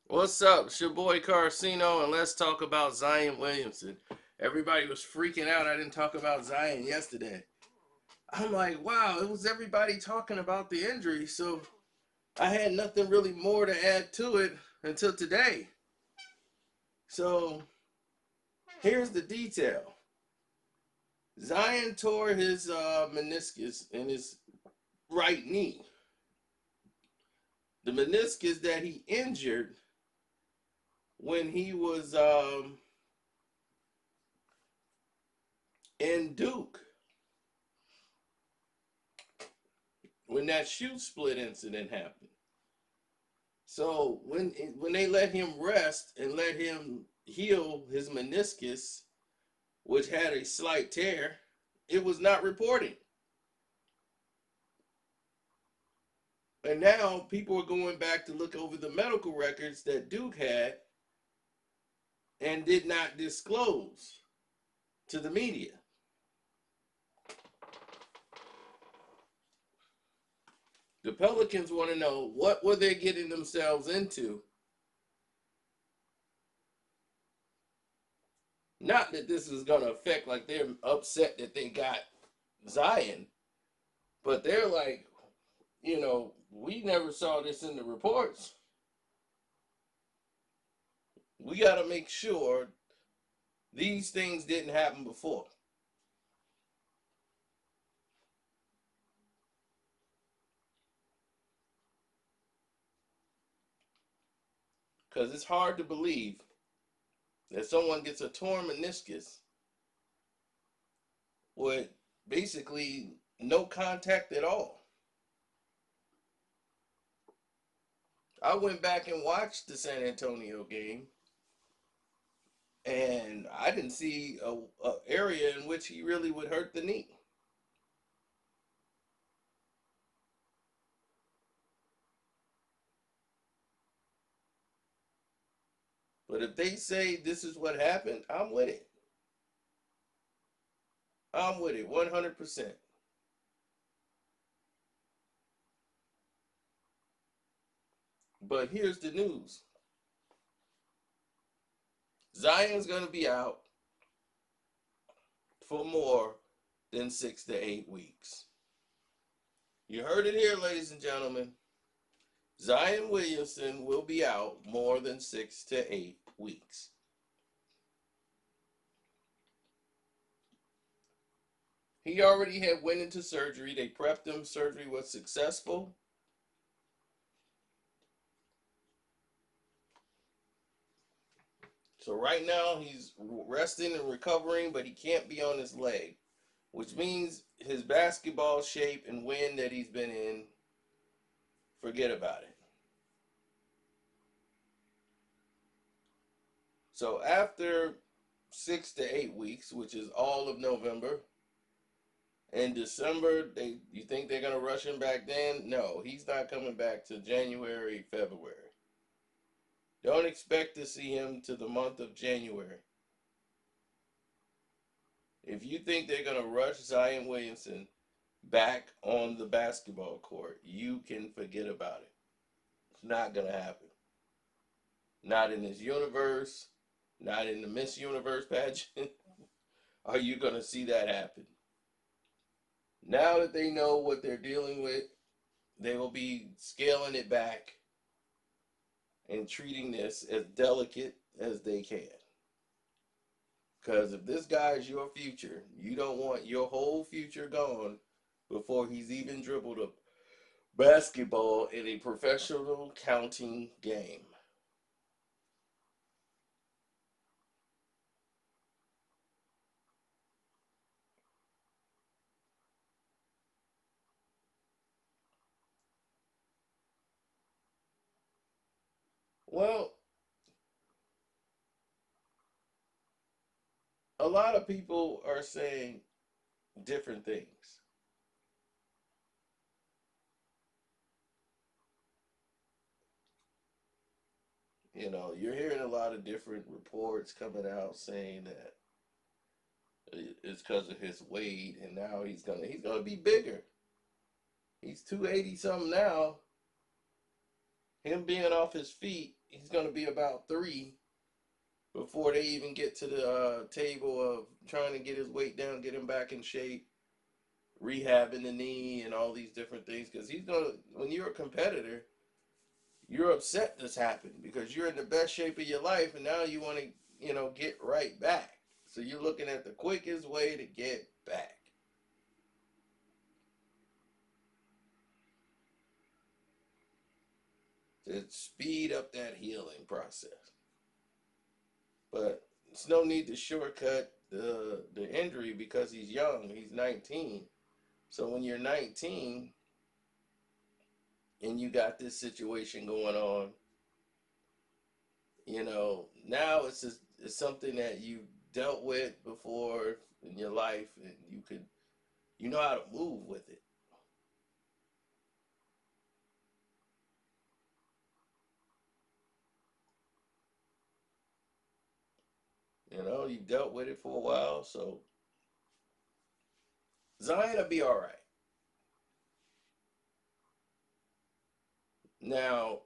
What's up? It's your boy Carcino, and let's talk about Zion Williamson. Everybody was freaking out. I didn't talk about Zion yesterday. I'm like, wow, it was everybody talking about the injury, so I had nothing really more to add to it until today. So here's the detail. Zion tore his meniscus in his right knee. The meniscus that he injured when he was in Duke, when that shoe split incident happened. So when they let him rest and let him heal his meniscus, which had a slight tear, it was not reported. And now people are going back to look over the medical records that Duke had and did not disclose to the media. The Pelicans want to know what were they getting themselves into. Not that this is going to affect, like they're upset that they got Zion, but they're like, we never saw this in the reports. We got to make sure these things didn't happen before. Because it's hard to believe that someone gets a torn meniscus with basically no contact at all. I went back and watched the San Antonio game, and I didn't see a area in which he really would hurt the knee. But if they say this is what happened, I'm with it. I'm with it 100%. But here's the news: Zion's going to be out for more than 6 to 8 weeks. You heard it here, ladies and gentlemen. Zion Williamson will be out more than 6 to 8 weeks. He already had went into surgery. They prepped him. Surgery was successful. So right now he's resting and recovering, but he can't be on his leg, which means his basketball shape and win that he's been in, forget about it. So after 6 to 8 weeks, which is all of November, in December, you think they're gonna rush him back then? No, he's not coming back to January, February. Don't expect to see him to the month of January. If you think they're gonna rush Zion Williamson back on the basketball court, you can forget about it. It's not gonna happen. Not in this universe, not in the Miss Universe pageant. Are you gonna see that happen? Now that they know what they're dealing with, they will be scaling it back and treating this as delicate as they can. Because if this guy is your future, you don't want your whole future gone before he's even dribbled a basketball in a professional counting game. Well, a lot of people are saying different things. You're hearing a lot of different reports coming out saying that it's because of his weight, and now he's gonna be bigger. He's 280 something now. Him being off his feet, he's going to be about 3 before they even get to the table of trying to get his weight down, get him back in shape, rehabbing the knee, and all these different things. Because he's going to, when you're a competitor, you're upset this happened because you're in the best shape of your life, and now you want to, get right back. So you're looking at the quickest way to get back. To speed up that healing process. But it's no need to shortcut the injury because he's young. He's 19. So when you're 19 and you got this situation going on, now it's something that you've dealt with before in your life, and you know how to move with it. You've dealt with it for a while, so Zion will be all right. Now,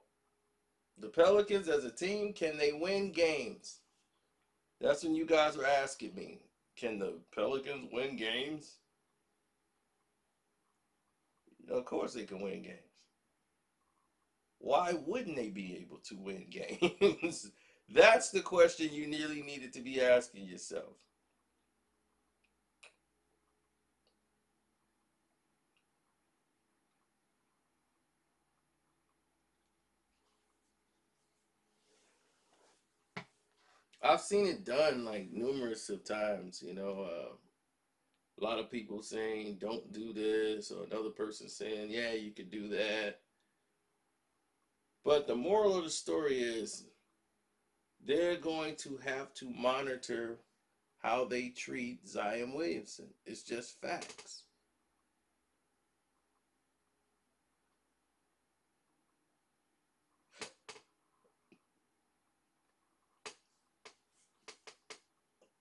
the Pelicans as a team, can they win games? That's when you guys were asking me, can the Pelicans win games? Of course they can win games. Why wouldn't they be able to win games? That's the question you nearly needed to be asking yourself. I've seen it done like numerous of times. A lot of people saying don't do this, or another person saying yeah you could do that. But the moral of the story is they're going to have to monitor how they treat Zion Williamson. It's just facts.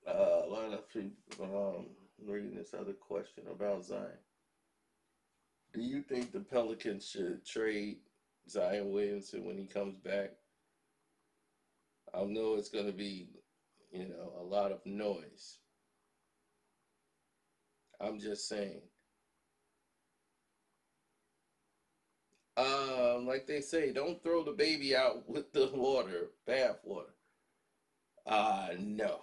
A lot of people reading this other question about Zion. Do you think the Pelicans should trade Zion Williamson when he comes back? I know it's going to be, a lot of noise. I'm just saying. Like they say, don't throw the baby out with the bath water. No.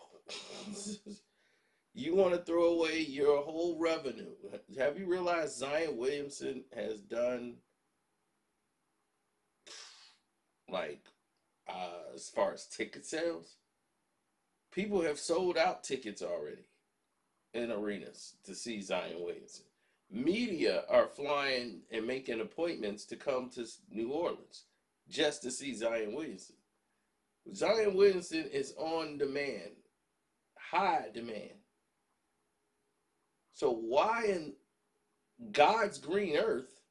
You want to throw away your whole revenue. Have you realized Zion Williamson has done, like, as far as ticket sales? People have sold out tickets already in arenas to see Zion Williamson. Media are flying and making appointments to come to New Orleans just to see Zion Williamson. Zion Williamson is on demand, high demand. So why in God's green earth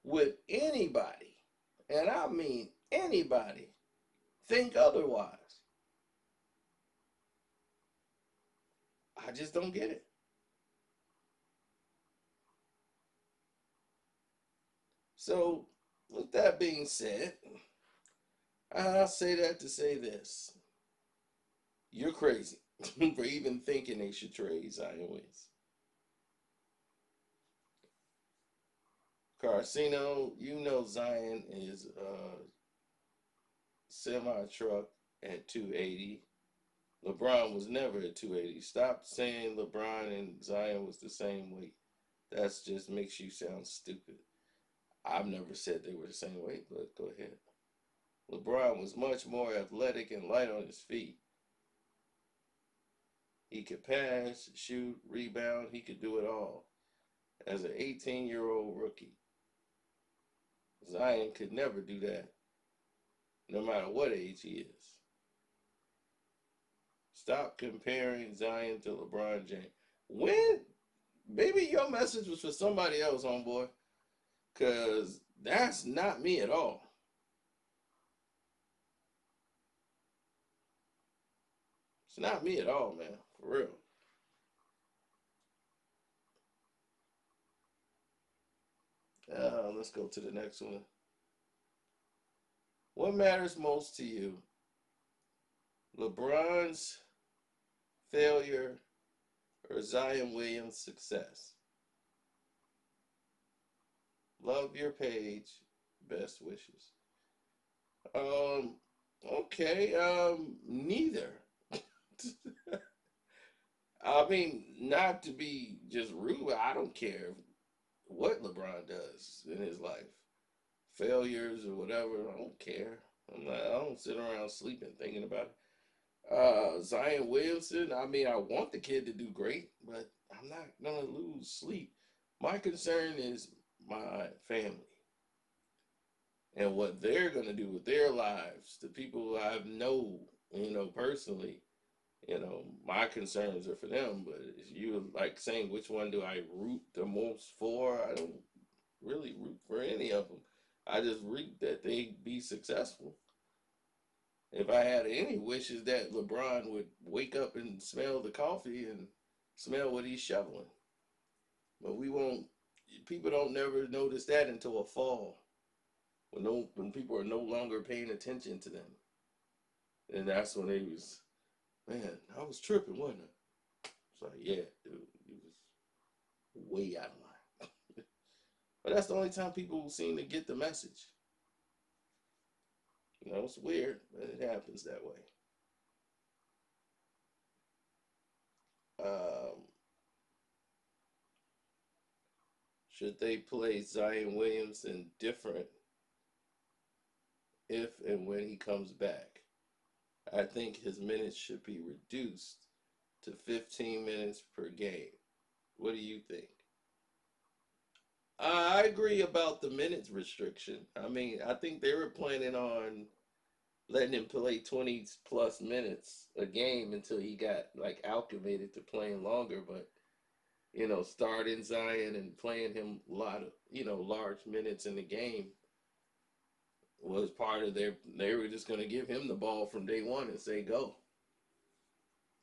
would anybody, and I mean anybody, think otherwise? I just don't get it. So, with that being said, I'll say that to say this. You're crazy for even thinking they should trade Zion Williamson. Carcino, Zion is a semi truck at 280. LeBron was never at 280. Stop saying LeBron and Zion was the same weight. That's just makes you sound stupid. I've never said they were the same weight, but go ahead. LeBron was much more athletic and light on his feet. He could pass, shoot, rebound. He could do it all. As an 18-year-old rookie, Zion could never do that, no matter what age he is. Stop comparing Zion to LeBron James. When, maybe your message was for somebody else, homeboy, because that's not me at all. It's not me at all, man, for real. Let's go to the next one. What matters most to you? LeBron's failure or Zion Williams' success? Love your page. Best wishes. Um, okay, neither. I mean, not to be just rude, but I don't care what LeBron does in his life. Failures or whatever, I don't care. I don't sit around sleeping thinking about it. Zion Williamson, I mean, I want the kid to do great, but I'm not gonna lose sleep. My concern is my family and what they're gonna do with their lives. The people who I know, personally, my concerns are for them. But if you like saying which one do I root the most for, I don't really root for any of them. I just root that they be successful. If I had any wishes that LeBron would wake up and smell the coffee and smell what he's shoveling. But we won't. People don't never notice that until a fall, when people are no longer paying attention to them, and that's when they was, man, I was tripping, wasn't I? It's like, yeah, dude, you was way out of line. But that's the only time people seem to get the message. It's weird, but it happens that way. Um, should they play Zion Williamson different if and when he comes back? I think his minutes should be reduced to 15 minutes per game. What do you think? I agree about the minutes restriction. I mean, I think they were planning on letting him play 20 plus minutes a game until he got like acclimated to playing longer. But starting Zion and playing him a lot of large minutes in the game was part of their. They were just going to give him the ball from day one and say go.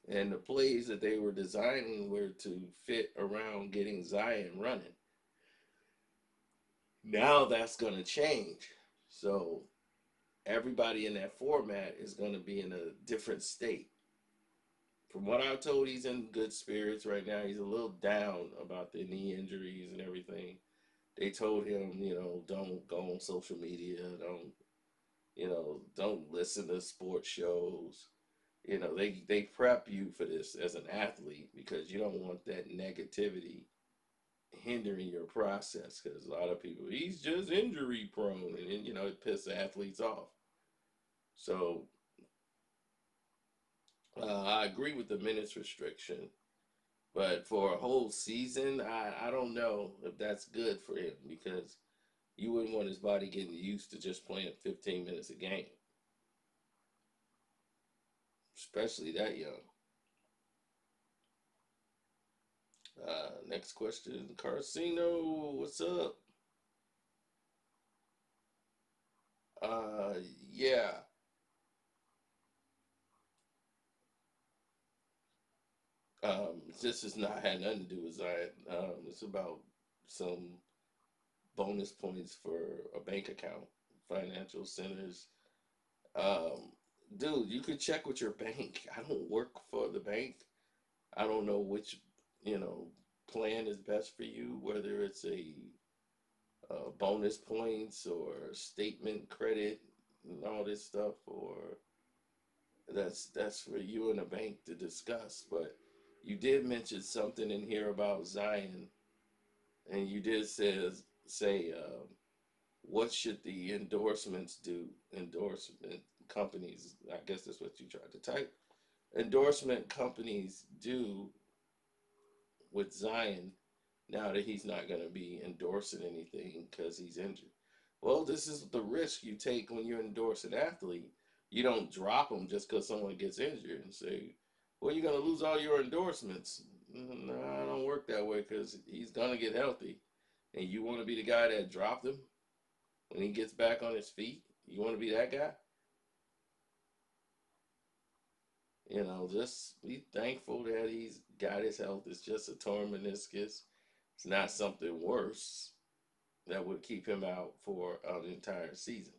And the plays that they were designing were to fit around getting Zion running. Now that's going to change. So everybody in that format is going to be in a different state. From what I'm told, he's in good spirits right now. He's a little down about the knee injuries and everything. They told him, don't go on social media, don't listen to sports shows. They prep you for this as an athlete because you don't want that negativity hindering your process. Because a lot of people, he's just injury prone, and then, it pisses athletes off. So I agree with the minutes restriction. But for a whole season, I don't know if that's good for him because you wouldn't want his body getting used to just playing 15 minutes a game, especially that young. Next question, Carcino, what's up? Yeah, this has not had nothing to do with Zion. It's about some bonus points for a bank account, financial centers. Um, Dude, you could check with your bank. I don't work for the bank. I don't know which, you know, plan is best for you, whether it's a bonus points or statement credit and all this stuff, or that's for you and the bank to discuss. But you did mention something in here about Zion, and you did say what should the endorsements do? Endorsement companies, I guess that's what you tried to type. Endorsement companies do with Zion now that he's not going to be endorsing anything because he's injured. Well, this is the risk you take when you endorse an athlete. You don't drop them just because someone gets injured and say, well, you're going to lose all your endorsements. No, I don't work that way because he's going to get healthy. And you want to be the guy that dropped him when he gets back on his feet? You want to be that guy? Just be thankful that he's got his health. It's just a torn meniscus. It's not something worse that would keep him out for an entire season.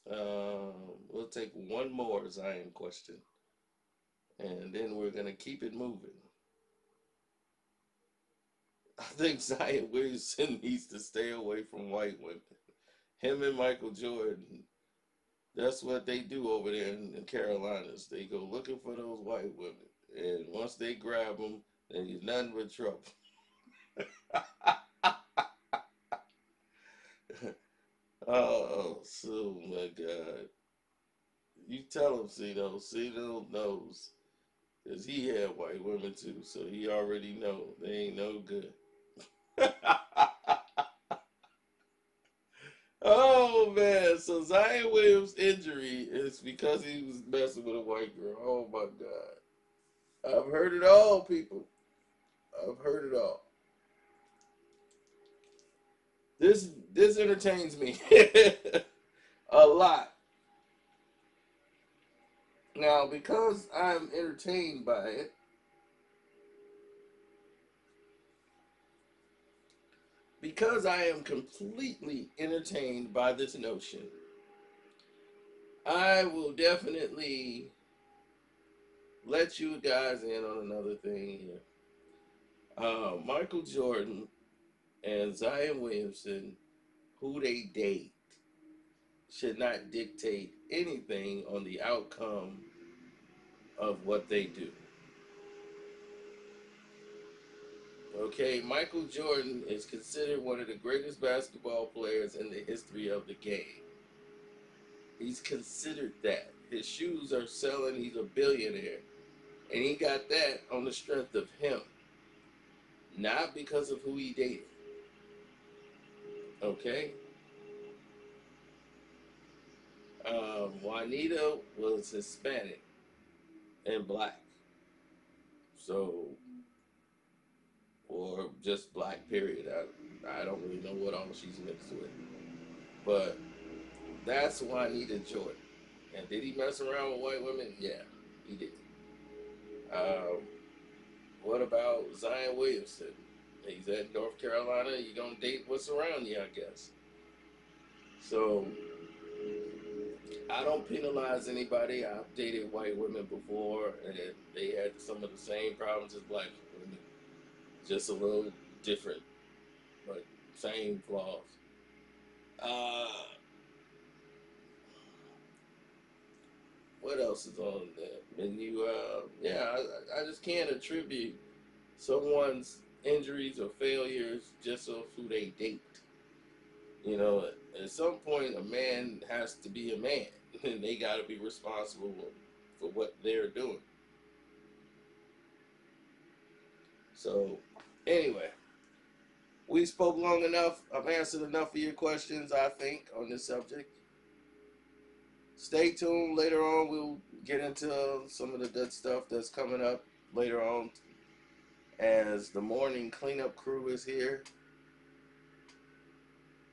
We'll take one more Zion question, and then we're gonna keep it moving. I think Zion Williamson needs to stay away from white women. Him and Michael Jordan, that's what they do over there in Carolinas. They go looking for those white women, and once they grab them, then he's nothing but trouble. Oh my God! You tell him, Cito. Cito knows, cause he had white women too, so he already know they ain't no good. Oh man, so Zion Williams' injury is because he was messing with a white girl. Oh my God. I've heard it all, people. I've heard it all. This entertains me a lot. Now, because I'm entertained by it, because I am completely entertained by this notion, I will definitely let you guys in on another thing here. Michael Jordan and Zion Williamson, who they date, should not dictate anything on the outcome of what they do. Okay, Michael Jordan is considered one of the greatest basketball players in the history of the game. He's considered that. His shoes are selling, he's a billionaire. And he got that on the strength of him, not because of who he dated. Okay? Juanita was Hispanic and black. So, or just black, period. I don't really know what all she's mixed with. But that's Juanita Jordan. And did he mess around with white women? Yeah, he did. Um, what about Zion Williamson? He's at North Carolina. You gonna date what's around you, I guess. So I don't penalize anybody. I've dated white women before, and they had some of the same problems as black women, just a little different, but same flaws. Uh, what else is on there? And yeah, I just can't attribute someone's injuries or failures just of who they date. You know, at some point, a man has to be a man, and they got to be responsible for what they're doing. So, anyway, we spoke long enough. I've answered enough of your questions, I think, on this subject. Stay tuned. Later on, we'll get into some of the good stuff that's coming up later on as the morning cleanup crew is here.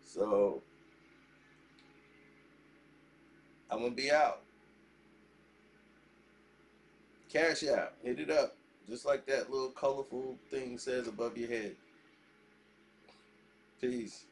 So, I'm going to be out. Cash out. Hit it up. Just like that little colorful thing says above your head. Peace.